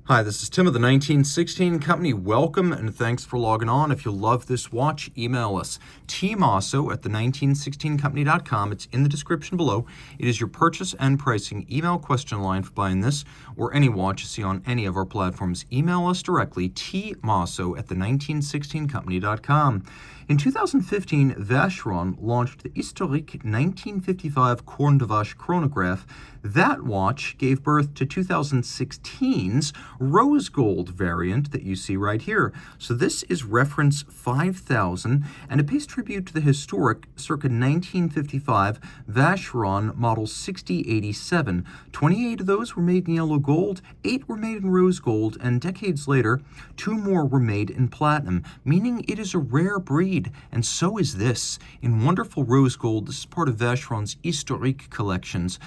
Hi, this is Tim of the 1916 Company. Welcome and thanks for logging on. If you love this watch, email us, Team Mosso at the1916company.com. It's in the description below. It is your purchase and pricing email question line for buying this or any watch you see on any of our platforms. Email us directly, tmosso at the1916company.com. In 2015, Vacheron launched the Historiques 1955 Corne de Vache Chronograph. That watch gave birth to 2016's rose gold variant that you see right here. So this is reference 5000, and it pays tribute to the historic circa 1955 Vacheron model 6087. 28 of those were made in yellow gold, 8 were made in rose gold, and decades later, 2 more were made in platinum, meaning it is a rare breed. And so is this. In wonderful rose gold, this is part of Vacheron's Historiques collections.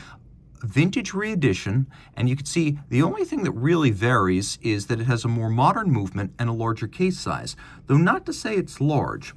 Vintage reedition, and you can see the only thing that really varies is that it has a more modern movement and a larger case size, though not to say it's large.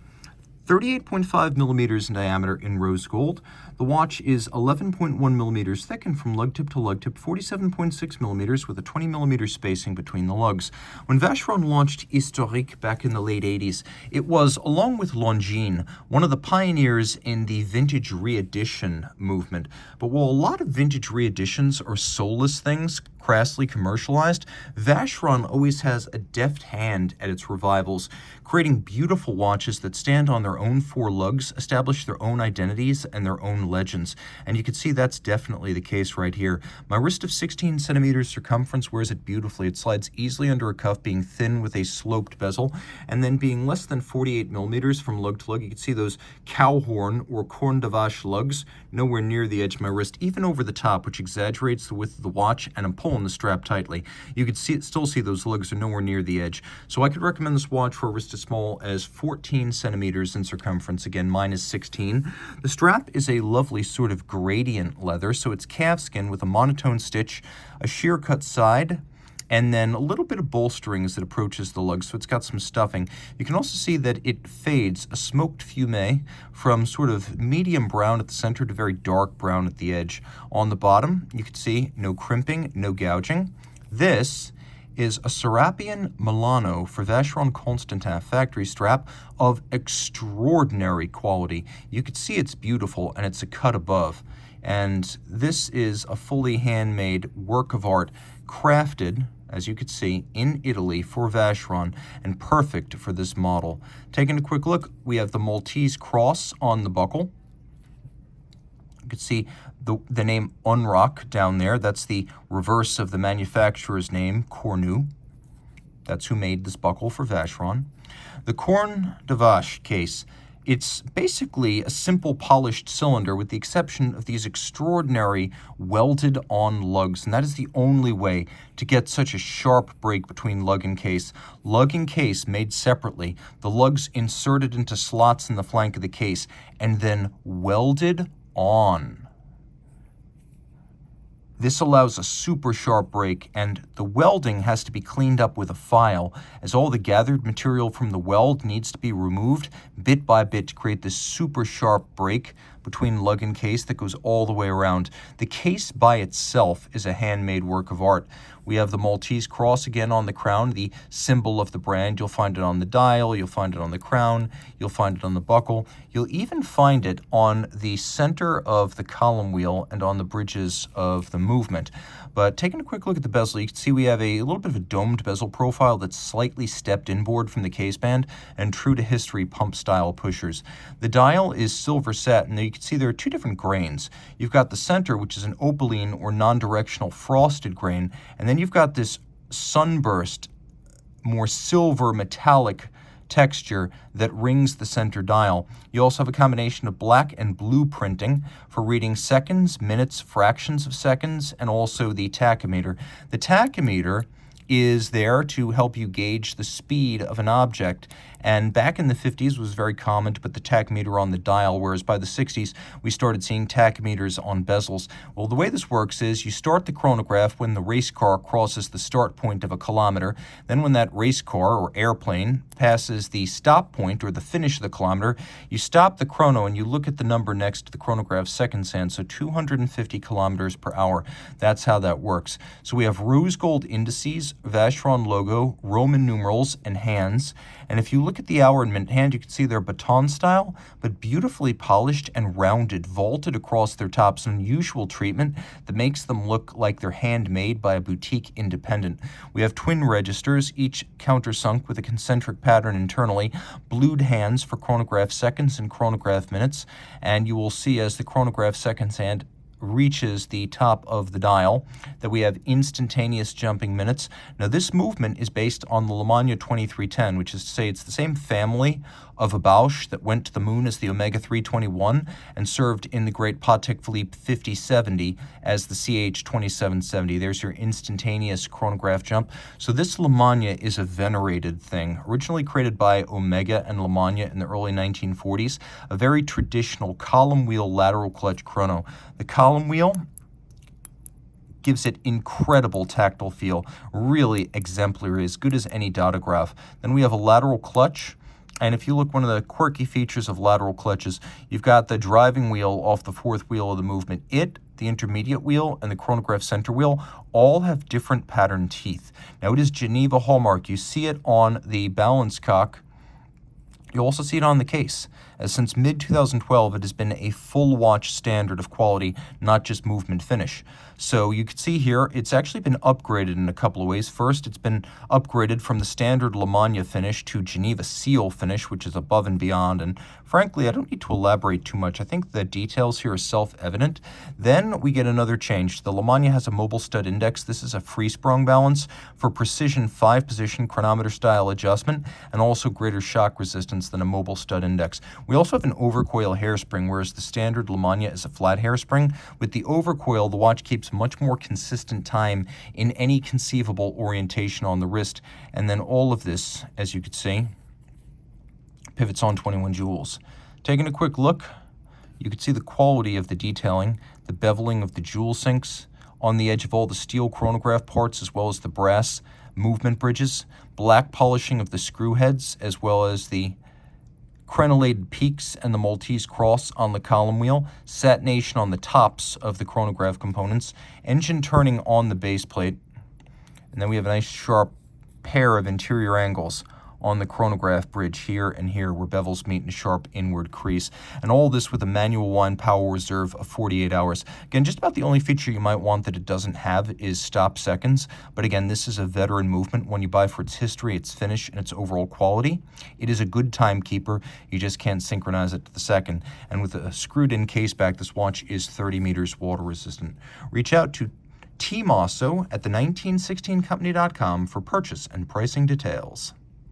38.5 millimeters in diameter in rose gold. The watch is 11.1 millimeters thick and from lug tip to lug tip 47.6 millimeters with a 20 millimeter spacing between the lugs. When Vacheron launched Historiques back in the late 80s, it was, along with Longines, one of the pioneers in the vintage reedition movement. But while a lot of vintage reeditions are soulless things, crassly commercialized, Vacheron always has a deft hand at its revivals, creating beautiful watches that stand on their own 4 lugs, establish their own identities and their own legends. And you can see that's definitely the case right here. My wrist of 16 centimeters circumference wears it beautifully. It slides easily under a cuff, being thin with a sloped bezel, and then being less than 48 millimeters from lug to lug. You can see those cow horn or corne de vache lugs nowhere near the edge of my wrist, even over the top, which exaggerates the width of the watch, and I'm pulling the strap tightly. You can still see those lugs are nowhere near the edge. So I could recommend this watch for a wrist as small as 14 centimeters in circumference. Again, mine is 16. The strap is a lovely sort of gradient leather, so it's calfskin with a monotone stitch, a sheer cut side, and then a little bit of bolstering as it approaches the lug, so it's got some stuffing. You can also see that it fades a smoked fumet from sort of medium brown at the center to very dark brown at the edge. On the bottom, you can see no crimping, no gouging. This is a Serapian Milano for Vacheron Constantin factory strap of extraordinary quality. You can see it's beautiful, and it's a cut above. And this is a fully handmade work of art, crafted, as you can see, in Italy for Vacheron, and perfect for this model. Taking a quick look, we have the Maltese cross on the buckle. You can see the name Unrock down there. That's the reverse of the manufacturer's name, Cornu. That's who made this buckle for Vacheron. The Corne de Vache case. It's basically a simple polished cylinder with the exception of these extraordinary welded-on lugs, and that is the only way to get such a sharp break between lug and case. Lug and case made separately, the lugs inserted into slots in the flank of the case, and then welded on. This allows a super sharp break, and the welding has to be cleaned up with a file, as all the gathered material from the weld needs to be removed bit by bit to create this super sharp break between lug and case that goes all the way around. The case by itself is a handmade work of art. We have the Maltese cross again on the crown, the symbol of the brand. You'll find it on the dial, you'll find it on the crown, you'll find it on the buckle. You'll even find it on the center of the column wheel and on the bridges of the movement. But taking a quick look at the bezel, you can see we have a little bit of a domed bezel profile that's slightly stepped inboard from the case band and true to history pump style pushers. The dial is silver satin. Now you can see there are 2 different grains. You've got the center, which is an opaline or non-directional frosted grain, and then you've got this sunburst, more silver metallic texture that rings the center dial. You also have a combination of black and blue printing for reading seconds, minutes, fractions of seconds, and also the tachometer. The tachometer is there to help you gauge the speed of an object, and back in the 50s was very common to put the tachometer on the dial, whereas by the 60s we started seeing tachometers on bezels. Well, the way this works is you start the chronograph when the race car crosses the start point of a kilometer. Then when that race car or airplane passes the stop point or the finish of the kilometer, you stop the chrono and you look at the number next to the chronograph's seconds hand, so 250 kilometers per hour. That's how that works. So we have rose gold indices, Vacheron logo, Roman numerals, and hands. And if you look at the hour and minute hand, you can see they're baton style, but beautifully polished and rounded, vaulted across their tops, an unusual treatment that makes them look like they're handmade by a boutique independent. We have twin registers, each countersunk with a concentric pattern internally, blued hands for chronograph seconds and chronograph minutes, and you will see as the chronograph seconds hand reaches the top of the dial that we have instantaneous jumping minutes. Now this movement is based on the Lemania 2310, which is to say it's the same family of a Vache that went to the moon as the Omega 321 and served in the Great Patek Philippe 5070 as the CH 2770. There's your instantaneous chronograph jump. So this Lemania is a venerated thing, originally created by Omega and Lemania in the early 1940s, a very traditional column wheel lateral clutch chrono. The column wheel gives it incredible tactile feel, really exemplary, as good as any dotograph. Then we have a lateral clutch, and if you look, one of the quirky features of lateral clutches, you've got the driving wheel off the fourth wheel of the movement. The intermediate wheel, and the chronograph center wheel all have different pattern teeth. Now it is Geneva hallmark. You see it on the balance cock. You also see it on the case, as since mid-2012 it has been a full watch standard of quality, not just movement finish. So you can see here it's actually been upgraded in a couple of ways. First, it's been upgraded from the standard Lemania finish to Geneva seal finish, which is above and beyond, and frankly I don't need to elaborate too much. I think the details here are self-evident. Then we get another change. The Lemania has a mobile stud index. This is a free-sprung balance for precision 5-position chronometer style adjustment and also greater shock resistance than a mobile stud index. We also have an overcoil hairspring, whereas the standard Lemania is a flat hairspring. With the overcoil, the watch keeps much more consistent time in any conceivable orientation on the wrist. And then all of this, as you can see, pivots on 21 jewels. Taking a quick look, you can see the quality of the detailing, the beveling of the jewel sinks on the edge of all the steel chronograph parts, as well as the brass movement bridges, black polishing of the screw heads, as well as the crenellated peaks and the Maltese cross on the column wheel, satination on the tops of the chronograph components, engine turning on the base plate, and then we have a nice sharp pair of interior angles on the chronograph bridge here and here where bevels meet in a sharp inward crease. And all this with a manual wind power reserve of 48 hours. Again, just about the only feature you might want that it doesn't have is stop seconds. But again, this is a veteran movement. When you buy for its history, its finish, and its overall quality, it is a good timekeeper. You just can't synchronize it to the second. And with a screwed-in case back, this watch is 30 meters water resistant. Reach out to Team Mosso at the 1916company.com for purchase and pricing details.